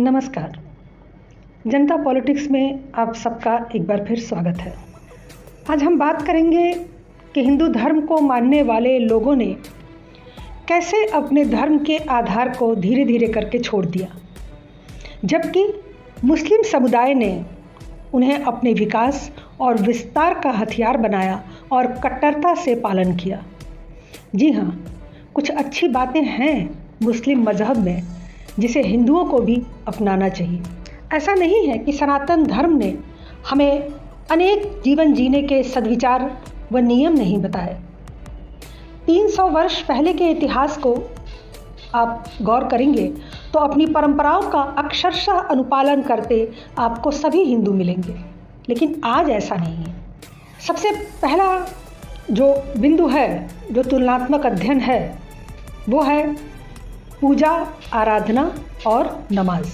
नमस्कार। जनता पॉलिटिक्स में आप सबका एक बार फिर स्वागत है। आज हम बात करेंगे कि हिंदू धर्म को मानने वाले लोगों ने कैसे अपने धर्म के आधार को धीरे धीरे करके छोड़ दिया, जबकि मुस्लिम समुदाय ने उन्हें अपने विकास और विस्तार का हथियार बनाया और कट्टरता से पालन किया। जी हाँ, कुछ अच्छी बातें हैं मुस्लिम मज़हब में जिसे हिंदुओं को भी अपनाना चाहिए। ऐसा नहीं है कि सनातन धर्म ने हमें अनेक जीवन जीने के सद्विचार व नियम नहीं बताए। 300 वर्ष पहले के इतिहास को आप गौर करेंगे तो अपनी परंपराओं का अक्षरशः अनुपालन करते आपको सभी हिंदू मिलेंगे, लेकिन आज ऐसा नहीं है। सबसे पहला जो बिंदु है, जो तुलनात्मक अध्ययन है, वो है पूजा, आराधना और नमाज।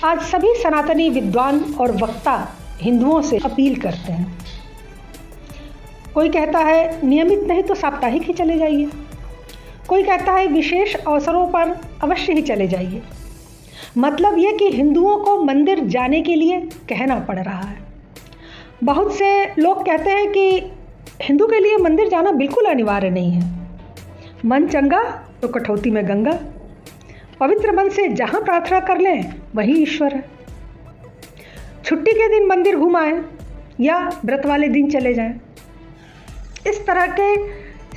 आज सभी सनातनी विद्वान और वक्ता हिंदुओं से अपील करते हैं। कोई कहता है नियमित नहीं तो साप्ताहिक ही चले जाइए, कोई कहता है विशेष अवसरों पर अवश्य ही चले जाइए। मतलब ये कि हिंदुओं को मंदिर जाने के लिए कहना पड़ रहा है। बहुत से लोग कहते हैं कि हिंदू के लिए मंदिर जाना बिल्कुल अनिवार्य नहीं है। मन चंगा तो कठौती में गंगा, पवित्र मन से जहाँ प्रार्थना कर लें वही ईश्वर है। छुट्टी के दिन मंदिर घुमाएं या व्रत वाले दिन चले जाएं। इस तरह के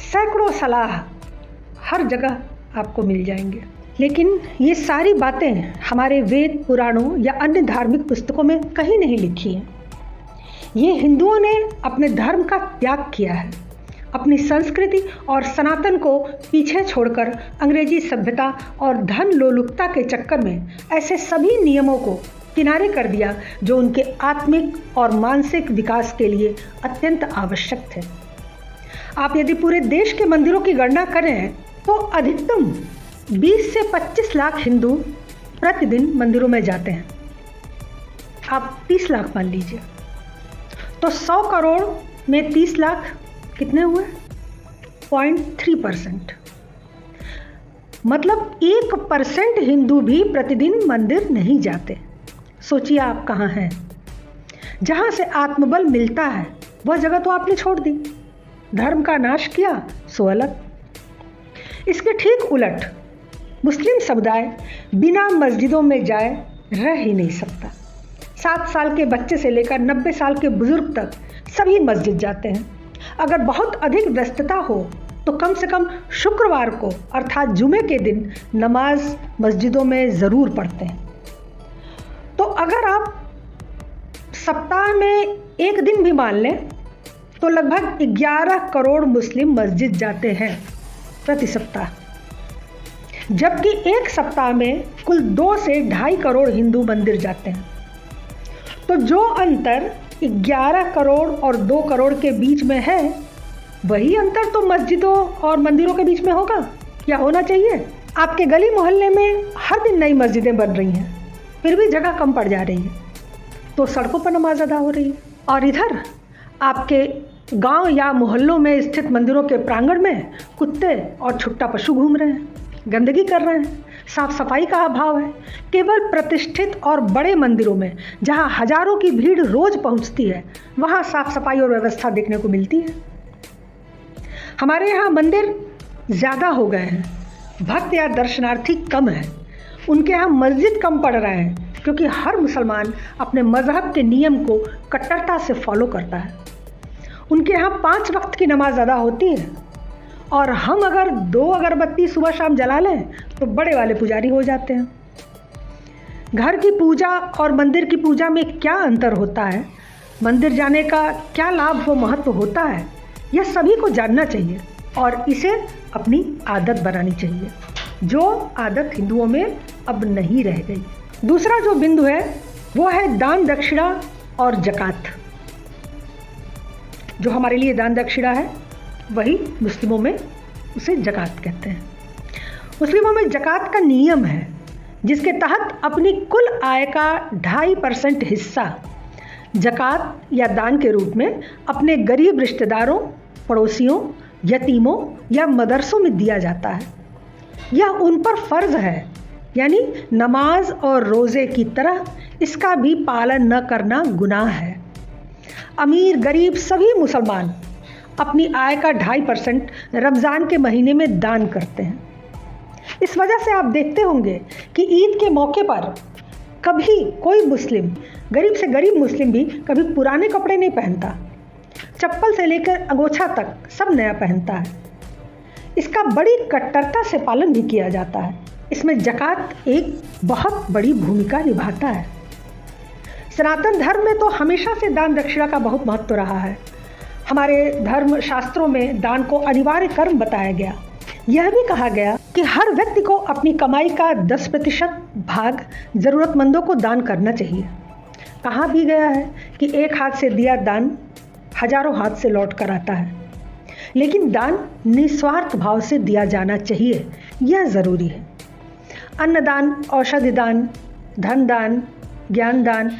सैकड़ों सलाह हर जगह आपको मिल जाएंगे, लेकिन ये सारी बातें हमारे वेद, पुराणों या अन्य धार्मिक पुस्तकों में कहीं नहीं लिखी हैं। ये हिंदुओं ने अपने धर्म का त्याग किया है, अपनी संस्कृति और सनातन को पीछे छोड़कर अंग्रेजी सभ्यता और धन लोलुपता के चक्कर में ऐसे सभी नियमों को किनारे कर दिया जो उनके आत्मिक और मानसिक विकास के लिए अत्यंत आवश्यक थे। आप यदि पूरे देश के मंदिरों की गणना करें तो अधिकतम 20 से 25 लाख हिंदू प्रतिदिन मंदिरों में जाते हैं। आप 30 लाख मान लीजिए, तो 100 करोड़ में 30 लाख कितने हुए? 0.3%। मतलब 1% हिंदू भी प्रतिदिन मंदिर नहीं जाते। सोचिए आप कहाँ हैं? जहाँ से आत्मबल मिलता है वह जगह तो आपने छोड़ दी, धर्म का नाश किया सो अलग। इसके ठीक उलट मुस्लिम समुदाय बिना मस्जिदों में जाए रह ही नहीं सकता। 7 साल के बच्चे से लेकर 90 साल के बुजुर्ग तक सभी मस्जिद जाते हैं। अगर बहुत अधिक व्यस्तता हो तो कम से कम शुक्रवार को अर्थात जुमे के दिन नमाज मस्जिदों में ज़रूर पढ़ते हैं। तो अगर आप सप्ताह में एक दिन भी मान लें तो लगभग 11 करोड़ मुस्लिम मस्जिद जाते हैं प्रति सप्ताह, जबकि एक सप्ताह में कुल 2 से 2.5 करोड़ हिंदू मंदिर जाते हैं। तो जो अंतर 11 करोड़ और 2 करोड़ के बीच में है, वही अंतर तो मस्जिदों और मंदिरों के बीच में होगा या होना चाहिए। आपके गली मोहल्ले में हर दिन नई मस्जिदें बन रही हैं, फिर भी जगह कम पड़ जा रही है, तो सड़कों पर नमाज अदा हो रही है। और इधर आपके गांव या मोहल्लों में स्थित मंदिरों के प्रांगण में कुत्ते और छुट्टा पशु घूम रहे हैं, गंदगी कर रहे हैं, साफ सफाई का अभाव है। केवल प्रतिष्ठित और बड़े मंदिरों में जहां हजारों की भीड़ रोज पहुंचती है, वहां साफ सफाई और व्यवस्था देखने को मिलती है। हमारे यहाँ मंदिर ज़्यादा हो गए हैं, भक्त या दर्शनार्थी कम हैं। उनके यहाँ मस्जिद कम पड़ रहे हैं क्योंकि हर मुसलमान अपने मज़हब के नियम को कट्टरता से फॉलो करता है। उनके यहाँ 5 वक्त की नमाज अदा होती है, और हम अगर 2 अगरबत्ती सुबह शाम जला लें तो बड़े वाले पुजारी हो जाते हैं। घर की पूजा और मंदिर की पूजा में क्या अंतर होता है, मंदिर जाने का क्या लाभ व महत्व होता है, यह सभी को जानना चाहिए और इसे अपनी आदत बनानी चाहिए, जो आदत हिंदुओं में अब नहीं रह गई। दूसरा जो बिंदु है वो है दान दक्षिणा और जकात। जो हमारे लिए दान दक्षिणा है वही मुस्लिमों में उसे जकात कहते हैं। मुस्लिमों में जकात का नियम है जिसके तहत अपनी कुल आय का 2.5% हिस्सा जकात या दान के रूप में अपने गरीब रिश्तेदारों, पड़ोसियों, यतीमों या मदरसों में दिया जाता है। यह उन पर फ़र्ज़ है यानी नमाज और रोज़े की तरह इसका भी पालन न करना गुनाह है। अमीर गरीब सभी मुसलमान अपनी आय का 2.5% रमज़ान के महीने में दान करते हैं। इस वजह से आप देखते होंगे कि ईद के मौके पर कभी कोई मुस्लिम, गरीब से गरीब मुस्लिम भी कभी पुराने कपड़े नहीं पहनता। चप्पल से लेकर अंगोछा तक सब नया पहनता है। इसका बड़ी कट्टरता से पालन भी किया जाता है। इसमें ज़कात एक बहुत बड़ी भूमिका निभाता है। सनातन धर्म में तो हमेशा से दान दक्षिणा का बहुत महत्व रहा है। हमारे धर्म शास्त्रों में दान को अनिवार्य कर्म बताया गया। यह भी कहा गया कि हर व्यक्ति को अपनी कमाई का 10% भाग ज़रूरतमंदों को दान करना चाहिए। कहा भी गया है कि एक हाथ से दिया दान हजारों हाथ से लौट कर आता है। लेकिन दान निस्वार्थ भाव से दिया जाना चाहिए, यह ज़रूरी है। अन्नदान, औषधि दान, धन दान, ज्ञान दान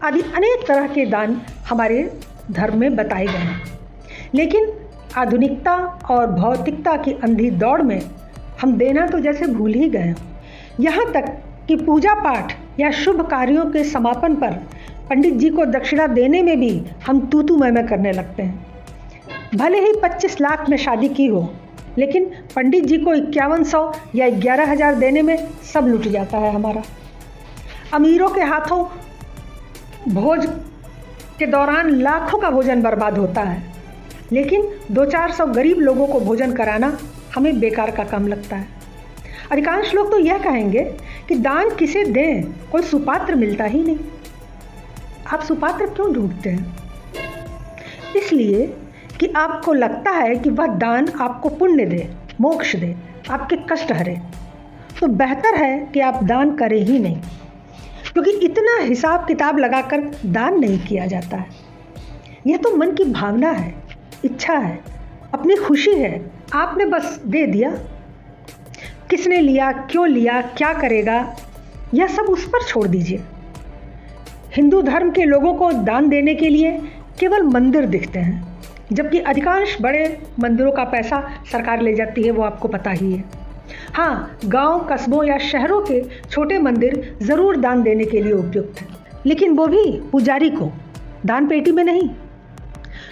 आदि अनेक तरह के दान हमारे धर्म में बताए गए हैं। लेकिन आधुनिकता और भौतिकता की अंधी दौड़ में हम देना तो जैसे भूल ही गए। यहाँ तक कि पूजा पाठ या शुभ कार्यों के समापन पर पंडित जी को दक्षिणा देने में भी हम तू मैं करने लगते हैं। भले ही 25 लाख में शादी की हो, लेकिन पंडित जी को 5100 या 11,000 देने में सब लुट जाता है हमारा। अमीरों के हाथों भोज के दौरान लाखों का भोजन बर्बाद होता है, लेकिन 200-400 गरीब लोगों को भोजन कराना हमें बेकार का काम लगता है। अधिकांश लोग तो यह कहेंगे कि दान किसे दें, कोई सुपात्र मिलता ही नहीं। आप सुपात्र क्यों ढूंढते हैं? इसलिए कि आपको लगता है कि वह दान आपको पुण्य दे, मोक्ष दे, आपके कष्ट हरे। तो बेहतर है कि आप दान करें ही नहीं, क्योंकि इतना हिसाब किताब लगाकर दान नहीं किया जाता है। यह तो मन की भावना है, इच्छा है, अपनी खुशी है, आपने बस दे दिया। किसने लिया, क्यों लिया, क्या करेगा, यह सब उस पर छोड़ दीजिए। हिंदू धर्म के लोगों को दान देने के लिए केवल मंदिर दिखते हैं, जबकि अधिकांश बड़े मंदिरों का पैसा सरकार ले जाती है, वो आपको पता ही है। हाँ, गांव, कस्बों या शहरों के छोटे मंदिर ज़रूर दान देने के लिए उपयुक्त हैं, लेकिन वो भी पुजारी को, दान पेटी में नहीं।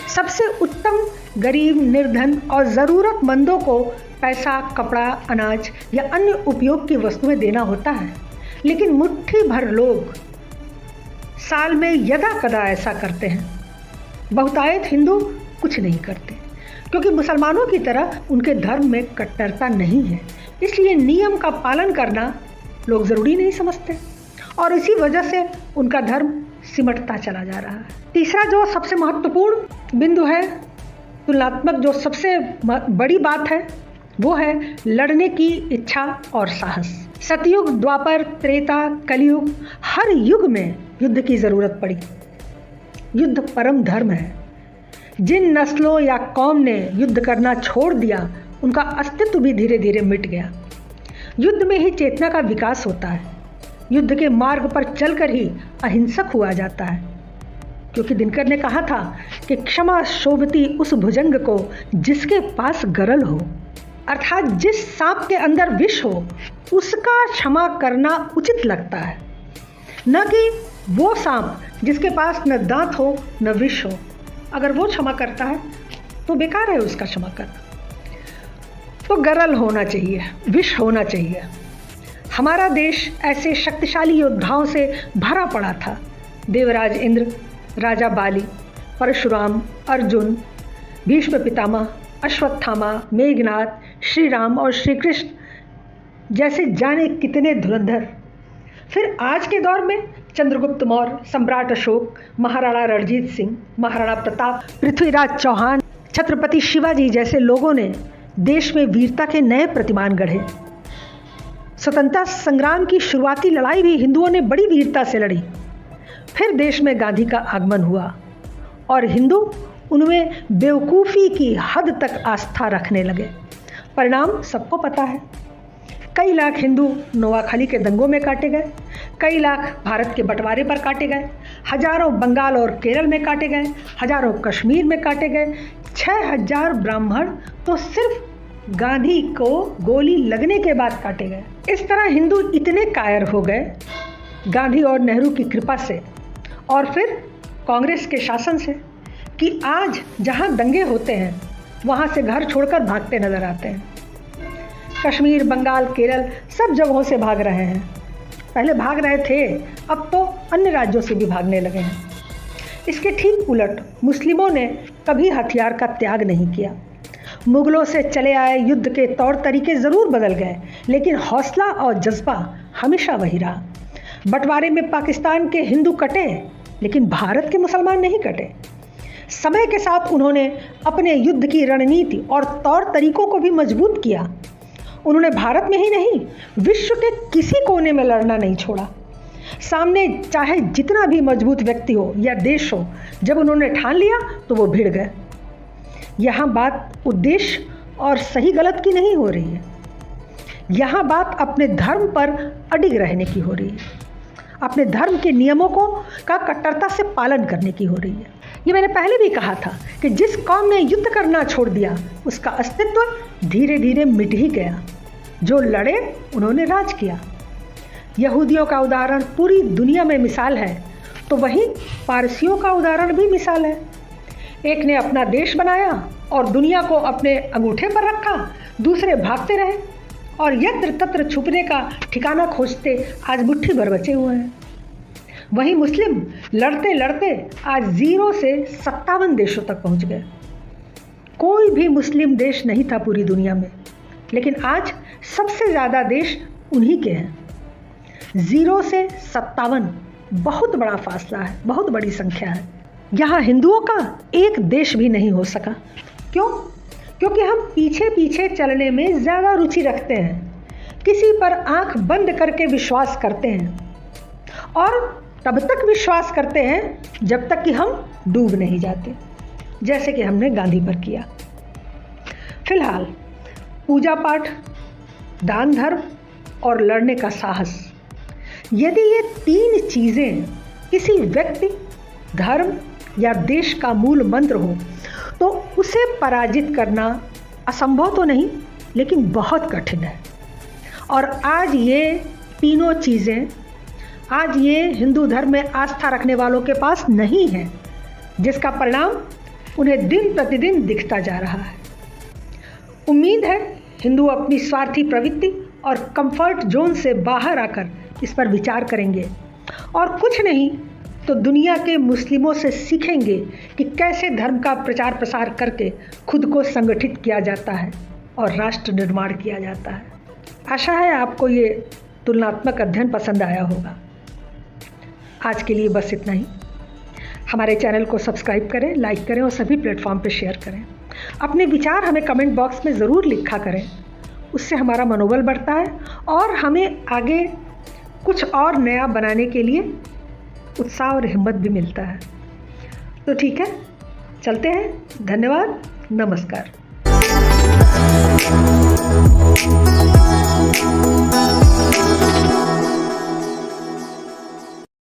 सबसे उत्तम गरीब, निर्धन और ज़रूरतमंदों को पैसा, कपड़ा, अनाज या अन्य उपयोग की वस्तुएं देना होता है। लेकिन मुट्ठी भर लोग साल में यदा कदा ऐसा करते हैं। बहुतायत हिंदू कुछ नहीं करते, क्योंकि मुसलमानों की तरह उनके धर्म में कट्टरता नहीं है। इसलिए नियम का पालन करना लोग ज़रूरी नहीं समझते, और इसी वजह से उनका धर्म सिमटता चला जा रहा है। तीसरा जो सबसे महत्वपूर्ण बिंदु है, तुलनात्मक जो सबसे बड़ी बात है, वो है लड़ने की इच्छा और साहस। सतयुग, द्वापर, त्रेता, कलयुग, हर युग में युद्ध की ज़रूरत पड़ी। युद्ध परम धर्म है। जिन नस्लों या कौम ने युद्ध करना छोड़ दिया, उनका अस्तित्व भी धीरे धीरे मिट गया। युद्ध में ही चेतना का विकास होता है। युद्ध के मार्ग पर चलकर ही अहिंसक हुआ जाता है, क्योंकि दिनकर ने कहा था कि क्षमा शोभती उस भुजंग को जिसके पास गरल हो, अर्थात जिस सांप के अंदर विष हो उसका क्षमा करना उचित लगता है, न कि वो सांप जिसके पास न दांत हो न विष हो। अगर वो क्षमा करता है तो बेकार है उसका क्षमा करना। तो गरल होना चाहिए, विष होना चाहिए। हमारा देश ऐसे शक्तिशाली योद्धाओं से भरा पड़ा था। देवराज इंद्र, राजा बाली, परशुराम, अर्जुन, भीष्म पितामह, अश्वत्थामा, मेघनाद, श्री राम और श्री कृष्ण जैसे जाने कितने धुरंधर। फिर आज के दौर में चंद्रगुप्त मौर्य, सम्राट अशोक, महाराणा रणजीत सिंह, महाराणा प्रताप, पृथ्वीराज चौहान, छत्रपति शिवाजी जैसे लोगों ने देश में वीरता के नए प्रतिमान गढ़े। स्वतंत्रता संग्राम की शुरुआती लड़ाई भी हिंदुओं ने बड़ी वीरता से लड़ी। फिर देश में गांधी का आगमन हुआ और हिंदू उनमें बेवकूफ़ी की हद तक आस्था रखने लगे। परिणाम सबको पता है। कई लाख हिंदू नोआखाली के दंगों में काटे गए, कई लाख भारत के बंटवारे पर काटे गए, हजारों बंगाल और केरल में काटे गए, हजारों कश्मीर में काटे गए, 6000 ब्राह्मण तो सिर्फ गांधी को गोली लगने के बाद काटे गए। इस तरह हिंदू इतने कायर हो गए गांधी और नेहरू की कृपा से और फिर कांग्रेस के शासन से कि आज जहां दंगे होते हैं वहां से घर छोड़कर भागते नजर आते हैं। कश्मीर, बंगाल, केरल सब जगहों से भाग रहे हैं। पहले भाग रहे थे, अब तो अन्य राज्यों से भी भागने लगे हैं। इसके ठीक उलट मुस्लिमों ने कभी हथियार का त्याग नहीं किया। मुगलों से चले आए युद्ध के तौर तरीके ज़रूर बदल गए, लेकिन हौसला और जज्बा हमेशा वही रहा। बंटवारे में पाकिस्तान के हिंदू कटे, लेकिन भारत के मुसलमान नहीं कटे। समय के साथ उन्होंने अपने युद्ध की रणनीति और तौर तरीकों को भी मजबूत किया। उन्होंने भारत में ही नहीं, विश्व के किसी कोने में लड़ना नहीं छोड़ा। सामने चाहे जितना भी मजबूत व्यक्ति हो या देश हो, जब उन्होंने ठान लिया तो वो भिड़ गए। यहाँ बात उद्देश्य और सही गलत की नहीं हो रही है। यहाँ बात अपने धर्म पर अडिग रहने की हो रही है, अपने धर्म के नियमों का कट्टरता से पालन करने की हो रही है। ये मैंने पहले भी कहा था कि जिस कौम ने युद्ध करना छोड़ दिया उसका अस्तित्व धीरे धीरे मिट ही गया। जो लड़े उन्होंने राज किया। यहूदियों का उदाहरण पूरी दुनिया में मिसाल है, तो वहीं पारसियों का उदाहरण भी मिसाल है। एक ने अपना देश बनाया और दुनिया को अपने अंगूठे पर रखा, दूसरे भागते रहे और यत्र तत्र छुपने का ठिकाना खोजते आज मुट्ठी भर बचे हुए हैं। वहीं मुस्लिम लड़ते लड़ते आज 0 से 57 देशों तक पहुंच गए। कोई भी मुस्लिम देश नहीं था पूरी दुनिया में, लेकिन आज सबसे ज़्यादा देश उन्हीं के हैं। 0 से 57 बहुत बड़ा फासला है, बहुत बड़ी संख्या है। यहाँ हिंदुओं का एक देश भी नहीं हो सका। क्यों? क्योंकि हम पीछे पीछे चलने में ज़्यादा रुचि रखते हैं, किसी पर आंख बंद करके विश्वास करते हैं और तब तक विश्वास करते हैं जब तक कि हम डूब नहीं जाते, जैसे कि हमने गांधी पर किया। फिलहाल पूजा पाठ, दान धर्म और लड़ने का साहस, यदि ये 3 चीज़ें किसी व्यक्ति, धर्म या देश का मूल मंत्र हो तो उसे पराजित करना असंभव तो नहीं, लेकिन बहुत कठिन है। और आज ये तीनों चीज़ें आज ये हिंदू धर्म में आस्था रखने वालों के पास नहीं है, जिसका परिणाम उन्हें दिन प्रतिदिन दिखता जा रहा है। उम्मीद है हिंदू अपनी स्वार्थी प्रवृत्ति और कंफर्ट जोन से बाहर आकर इस पर विचार करेंगे और कुछ नहीं तो दुनिया के मुस्लिमों से सीखेंगे कि कैसे धर्म का प्रचार प्रसार करके खुद को संगठित किया जाता है और राष्ट्र निर्माण किया जाता है। आशा है आपको ये तुलनात्मक अध्ययन पसंद आया होगा। आज के लिए बस इतना ही। हमारे चैनल को सब्सक्राइब करें, लाइक करें और सभी प्लेटफॉर्म पर शेयर करें। अपने विचार हमें कमेंट बॉक्स में ज़रूर लिखा करें, उससे हमारा मनोबल बढ़ता है और हमें आगे कुछ और नया बनाने के लिए उत्साह और हिम्मत भी मिलता है। तो ठीक है, चलते हैं। धन्यवाद, नमस्कार।